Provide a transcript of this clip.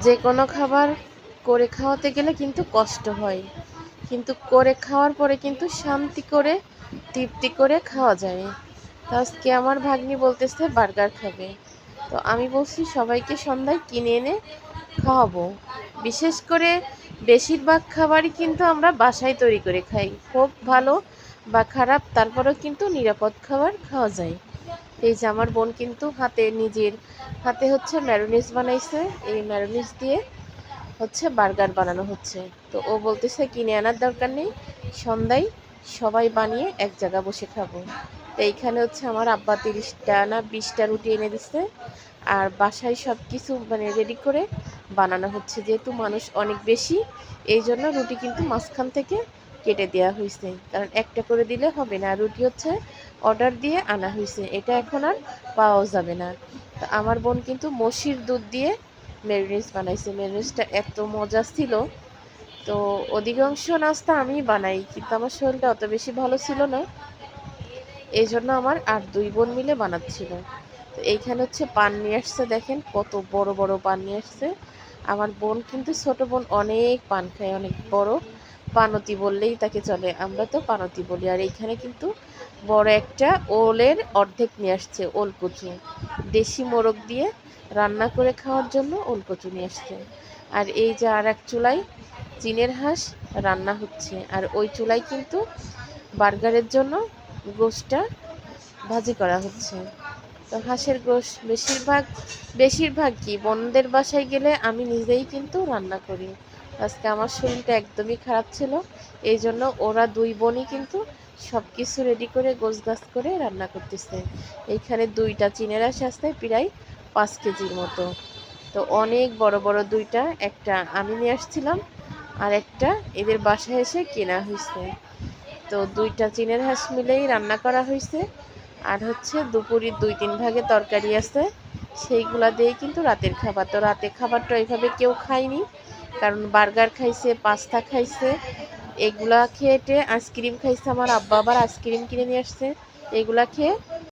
যে কোনো খাবার করে খাওয়াতে গেলে কিন্তু কষ্ট হয়, কিন্তু করে খাওয়ার পরে কিন্তু শান্তি করে তৃপ্তি করে খাওয়া যায়। তো আজকে আমার ভাগ্নি বলতেছে বার্গার খাবে, তো আমি বলছি সবাইকে সন্ধ্যায় কিনে এনে খাওয়াবো। বিশেষ করে বেশিরভাগ খাবারই কিন্তু আমরা বাসায় তৈরি করে খাই, হোক ভালো বা খারাপ, তারপরেও কিন্তু নিরাপদ খাবার খাওয়া যায়। এই যে আমার বোন কিন্তু নিজের হাতে হচ্ছে ম্যায়োনিজ বানাইছে, এই ম্যায়োনিজ দিয়ে হচ্ছে বার্গার বানানো হচ্ছে। তো ও বলতেছে কিনে আনার দরকার নেই, সন্ধ্যায় সবাই বানিয়ে এক জায়গা বসে খাবো। তো এইখানে হচ্ছে আমার আব্বা 30টা না 20টা রুটি এনে দিচ্ছে, আর বাসায় সব কিছু মানে রেডি করে বানানো হচ্ছে। যেহেতু মানুষ অনেক বেশি, এই জন্য রুটি কিন্তু মাঝখান থেকে কেটে দেওয়া হয়েছে, কারণ একটা করে দিলে হবে না। রুটি হচ্ছে অর্ডার দিয়ে আনা হয়েছে, এটা এখন আর পাওয়া যাবে না। তো আমার বোন কিন্তু মসির দুধ দিয়ে মেয়োনিজ বানাইছে, মেয়োনিজটা এত মজা ছিল। তো অধিকাংশ নাস্তা আমি বানাই, কিন্তু আমার শরীরটা অত বেশি ভালো ছিল না, এই জন্য আমার আর দুই বোন মিলে বানাচ্ছিল। তো এইখানে হচ্ছে পান নিয়ে আসছে, দেখেন কত বড় বড় পান নিয়ে আসছে। আমার বোন কিন্তু ছোট বোন অনেক পান খায়, অনেক বড়, পানতি বললেই তাকে চলে, আমরা তো পানতি বলি। আর এইখানে কিন্তু বড় একটা ওলের অর্ধেক নিয়ে আসছে, ওল কচু, দেশি মোরগ দিয়ে রান্না করে খাওয়ার জন্য ওল কচু নিয়ে আসছে। আর এই যে আর এক চুলায় চীনের হাঁস রান্না হচ্ছে, আর ওই চুলায় কিন্তু বার্গারের জন্য গোশটা ভাজি করা হচ্ছে। তো হাঁসের গোশ বেশিরভাগ কি বোনদের বাসায় গেলে আমি নিজেই কিন্তু রান্না করি। আজকে আমার শরীরটা একদমই খারাপ ছিল, এই জন্য ওরা দুই বোনই কিন্তু সব কিছু রেডি করে গোছগাছ করে রান্না করতেছে। এইখানে দুইটা চীনের হাঁস আছে প্রায় 5 কেজির মতো। তো অনেক বড় বড় দুইটা, একটা আমি নিয়ে আসছিলাম আর একটা এদের বাসায় এসে কেনা হয়েছে। তো দুইটা চীনের হাঁস মিলেই রান্না করা হয়েছে। আর হচ্ছে দুপুরের 2-3 ভাগে তরকারি আছে, সেইগুলা দিয়েই কিন্তু রাতের খাবার। তো রাতের খাবারটা এইভাবে কেউ খায়নি, কারণ বার্গার খাইছে, পাস্তা খাইছে, এগুলা খেয়েটে আইসক্রিম খাইছে। আমার আব্বা আবার আইসক্রিম কিনে নিয়ে আসছে, এগুলা খেয়ে